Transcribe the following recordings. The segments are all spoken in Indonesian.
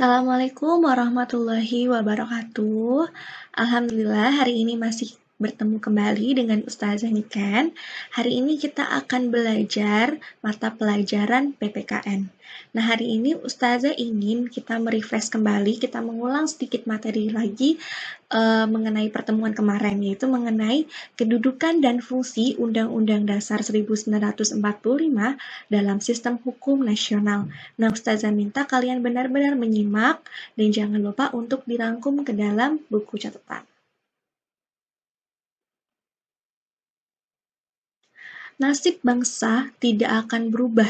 Assalamualaikum warahmatullahi wabarakatuh. Alhamdulillah hari ini masih bertemu kembali dengan Ustazah Niken. Hari ini kita akan belajar mata pelajaran PPKN. Nah, hari ini Ustazah ingin kita merefresh kembali, kita mengulang sedikit materi lagi mengenai pertemuan kemarin, yaitu mengenai kedudukan dan fungsi Undang-Undang Dasar 1945 dalam sistem hukum nasional. Nah, Ustazah minta kalian benar-benar menyimak dan jangan lupa untuk dirangkum ke dalam buku catatan. Nasib bangsa tidak akan berubah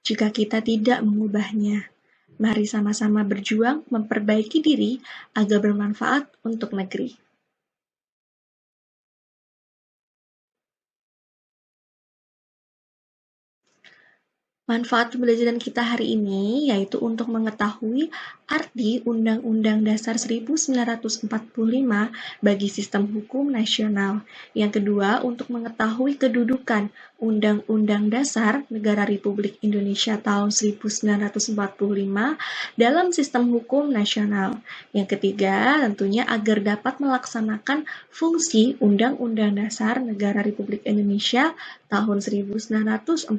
jika kita tidak mengubahnya. Mari sama-sama berjuang memperbaiki diri agar bermanfaat untuk negeri. Manfaat pembelajaran kita hari ini yaitu untuk mengetahui arti Undang-Undang Dasar 1945 bagi sistem hukum nasional. Yang kedua, untuk mengetahui kedudukan Undang-Undang Dasar Negara Republik Indonesia tahun 1945 dalam sistem hukum nasional. Yang ketiga, tentunya agar dapat melaksanakan fungsi Undang-Undang Dasar Negara Republik Indonesia tahun 1945.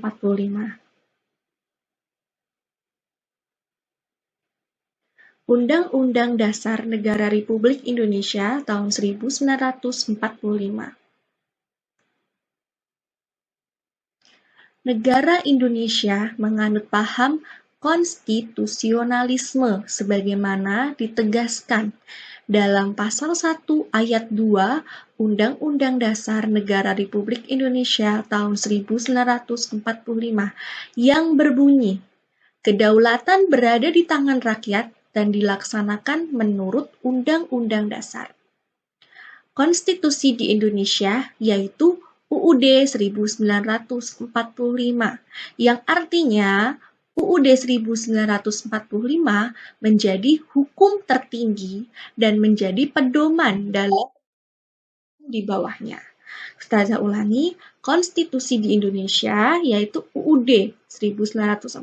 Undang-Undang Dasar Negara Republik Indonesia tahun 1945. Negara Indonesia menganut paham konstitusionalisme sebagaimana ditegaskan dalam Pasal 1 Ayat 2 Undang-Undang Dasar Negara Republik Indonesia tahun 1945 yang berbunyi, kedaulatan berada di tangan rakyat dan dilaksanakan menurut Undang-Undang Dasar. Konstitusi di Indonesia yaitu UUD 1945, yang artinya UUD 1945 menjadi hukum tertinggi dan menjadi pedoman dalam di bawahnya. Ustazah ulangi, konstitusi di Indonesia yaitu UUD 1945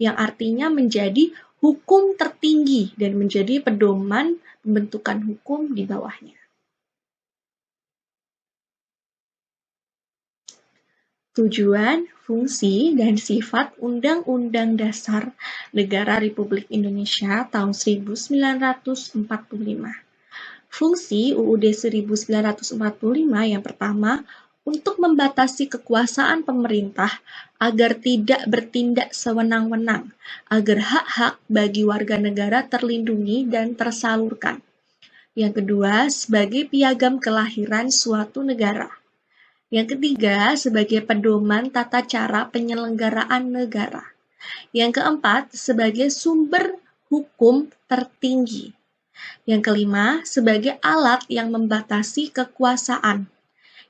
yang artinya menjadi hukum tertinggi dan menjadi pedoman pembentukan hukum di bawahnya. Tujuan, fungsi, dan sifat Undang-Undang Dasar Negara Republik Indonesia tahun 1945. Fungsi UUD 1945 yang pertama, untuk membatasi kekuasaan pemerintah agar tidak bertindak sewenang-wenang, agar hak-hak bagi warga negara terlindungi dan tersalurkan. Yang kedua, sebagai piagam kelahiran suatu negara. Yang ketiga, sebagai pedoman tata cara penyelenggaraan negara. Yang keempat, sebagai sumber hukum tertinggi. Yang kelima, sebagai alat yang membatasi kekuasaan.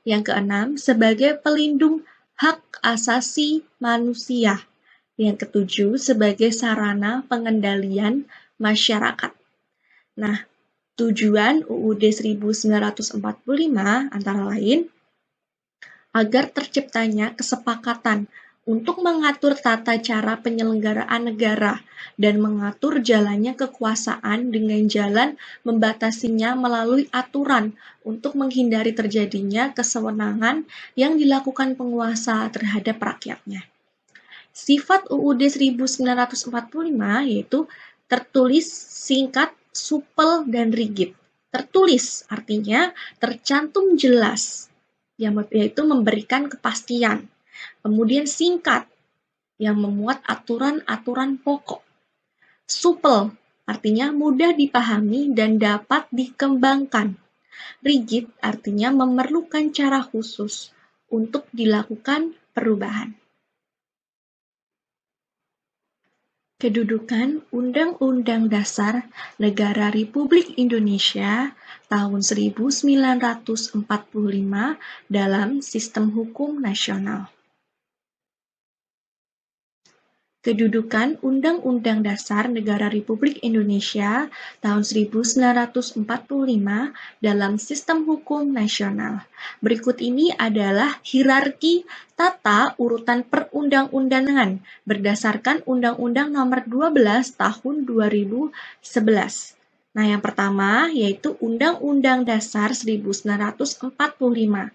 Yang keenam, sebagai pelindung hak asasi manusia. Yang ketujuh, sebagai sarana pengendalian masyarakat. Nah, tujuan UUD 1945 antara lain agar terciptanya kesepakatan untuk mengatur tata cara penyelenggaraan negara dan mengatur jalannya kekuasaan dengan jalan membatasinya melalui aturan untuk menghindari terjadinya kesewenangan yang dilakukan penguasa terhadap rakyatnya. Sifat UUD 1945 yaitu tertulis, singkat, supel, dan rigid. Tertulis artinya tercantum jelas, yaitu memberikan kepastian. Kemudian singkat, yang memuat aturan-aturan pokok. Supel, artinya mudah dipahami dan dapat dikembangkan. Rigid, artinya memerlukan cara khusus untuk dilakukan perubahan. Kedudukan Undang-Undang Dasar Negara Republik Indonesia tahun 1945 dalam sistem hukum nasional. Kedudukan Undang-Undang Dasar Negara Republik Indonesia tahun 1945 dalam sistem hukum nasional. Berikut ini adalah hierarki tata urutan perundang-undangan berdasarkan Undang-Undang Nomor 12 Tahun 2011. Nah, yang pertama yaitu Undang-Undang Dasar 1945.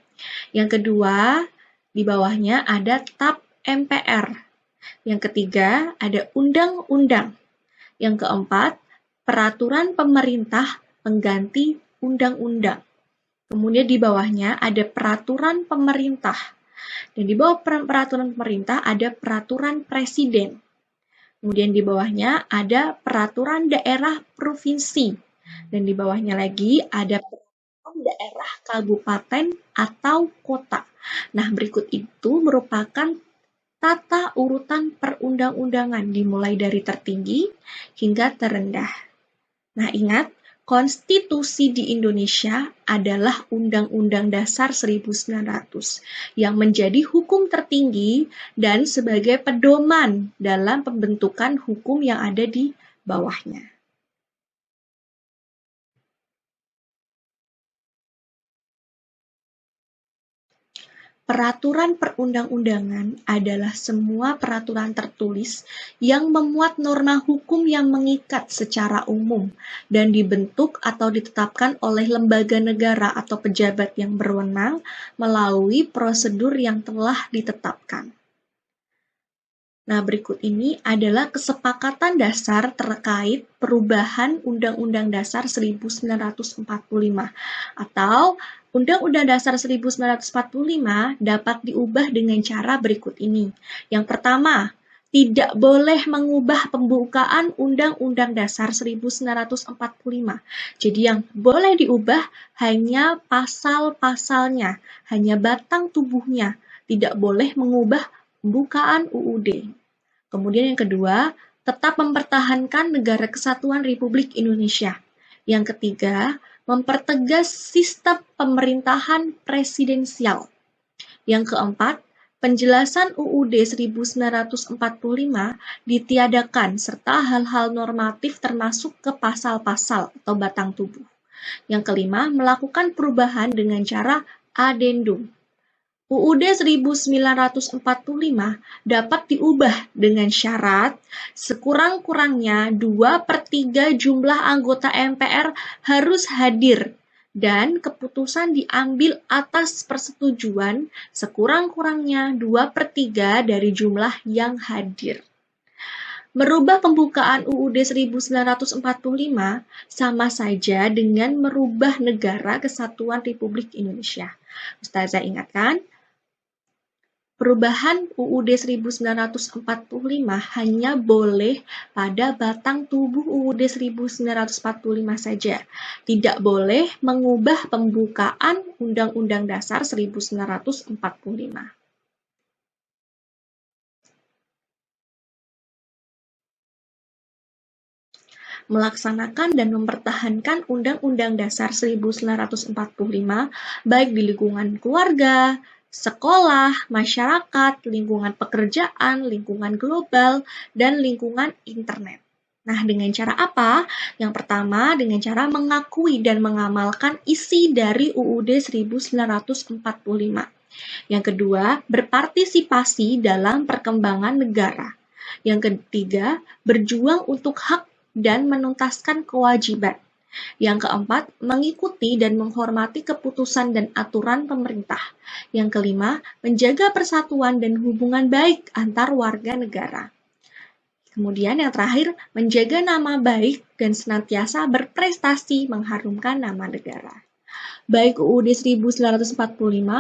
Yang kedua, di bawahnya ada TAP MPR. Yang ketiga, ada undang-undang. Yang keempat, peraturan pemerintah pengganti undang-undang. Kemudian di bawahnya ada peraturan pemerintah. Dan di bawah peraturan pemerintah ada peraturan presiden. Kemudian di bawahnya ada peraturan daerah provinsi. Dan di bawahnya lagi ada peraturan daerah kabupaten atau kota. Nah, berikut itu merupakan tata urutan perundang-undangan dimulai dari tertinggi hingga terendah. Nah, ingat, konstitusi di Indonesia adalah Undang-Undang Dasar 1900 yang menjadi hukum tertinggi dan sebagai pedoman dalam pembentukan hukum yang ada di bawahnya. Peraturan perundang-undangan adalah semua peraturan tertulis yang memuat norma hukum yang mengikat secara umum dan dibentuk atau ditetapkan oleh lembaga negara atau pejabat yang berwenang melalui prosedur yang telah ditetapkan. Nah, berikut ini adalah kesepakatan dasar terkait perubahan Undang-Undang Dasar 1945 atau Undang-Undang Dasar 1945 dapat diubah dengan cara berikut ini. Yang pertama, tidak boleh mengubah pembukaan Undang-Undang Dasar 1945. Jadi yang boleh diubah hanya pasal-pasalnya, hanya batang tubuhnya. Tidak boleh mengubah pembukaan UUD. Kemudian yang kedua, tetap mempertahankan Negara Kesatuan Republik Indonesia. Yang ketiga, mempertegas sistem pemerintahan presidensial. Yang keempat, penjelasan UUD 1945 ditiadakan serta hal-hal normatif termasuk ke pasal-pasal atau batang tubuh. Yang kelima, melakukan perubahan dengan cara adendum. UUD 1945 dapat diubah dengan syarat sekurang-kurangnya 2/3 jumlah anggota MPR harus hadir dan keputusan diambil atas persetujuan sekurang-kurangnya 2/3 dari jumlah yang hadir. Merubah pembukaan UUD 1945 sama saja dengan merubah Negara Kesatuan Republik Indonesia. Ustazah ingatkan, perubahan UUD 1945 hanya boleh pada batang tubuh UUD 1945 saja. Tidak boleh mengubah pembukaan Undang-Undang Dasar 1945. Melaksanakan dan mempertahankan Undang-Undang Dasar 1945 baik di lingkungan keluarga, sekolah, masyarakat, lingkungan pekerjaan, lingkungan global, dan lingkungan internet. Nah, dengan cara apa? Yang pertama, dengan cara mengakui dan mengamalkan isi dari UUD 1945. Yang kedua, berpartisipasi dalam perkembangan negara. Yang ketiga, berjuang untuk hak dan menuntaskan kewajiban. Yang keempat, mengikuti dan menghormati keputusan dan aturan pemerintah. Yang kelima, menjaga persatuan dan hubungan baik antar warga negara. Kemudian yang terakhir, menjaga nama baik dan senantiasa berprestasi mengharumkan nama negara. Baik UUD 1945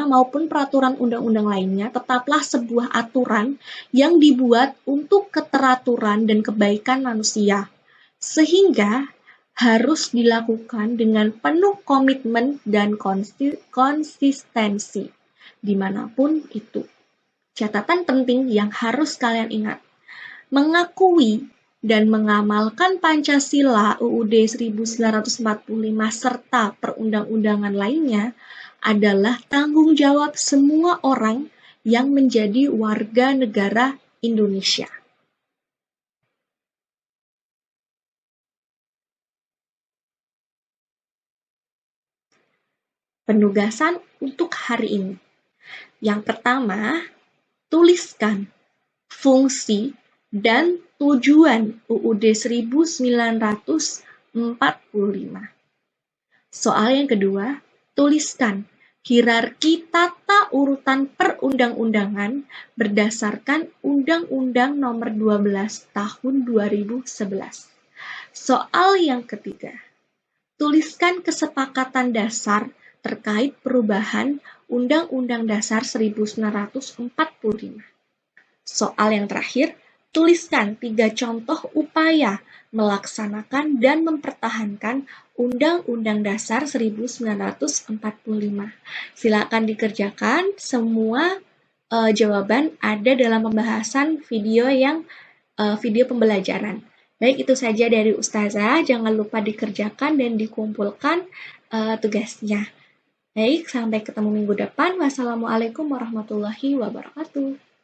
maupun peraturan undang-undang lainnya tetaplah sebuah aturan yang dibuat untuk keteraturan dan kebaikan manusia, sehingga harus dilakukan dengan penuh komitmen dan konsistensi dimanapun itu. Catatan penting yang harus kalian ingat, mengakui dan mengamalkan Pancasila UUD 1945 serta perundang-undangan lainnya adalah tanggung jawab semua orang yang menjadi warga negara Indonesia. Penugasan untuk hari ini. Yang pertama, tuliskan fungsi dan tujuan UUD 1945. Soal yang kedua, tuliskan hierarki tata urutan perundang-undangan berdasarkan Undang-Undang Nomor 12 Tahun 2011. Soal yang ketiga, tuliskan kesepakatan dasar terkait perubahan Undang-Undang Dasar 1945. Soal yang terakhir, tuliskan 3 contoh upaya melaksanakan dan mempertahankan Undang-Undang Dasar 1945. Silakan dikerjakan, semua jawaban ada dalam pembahasan video video pembelajaran. Baik, itu saja dari Ustazah. Jangan lupa dikerjakan dan dikumpulkan tugasnya. Baik, sampai ketemu minggu depan. Wassalamualaikum warahmatullahi wabarakatuh.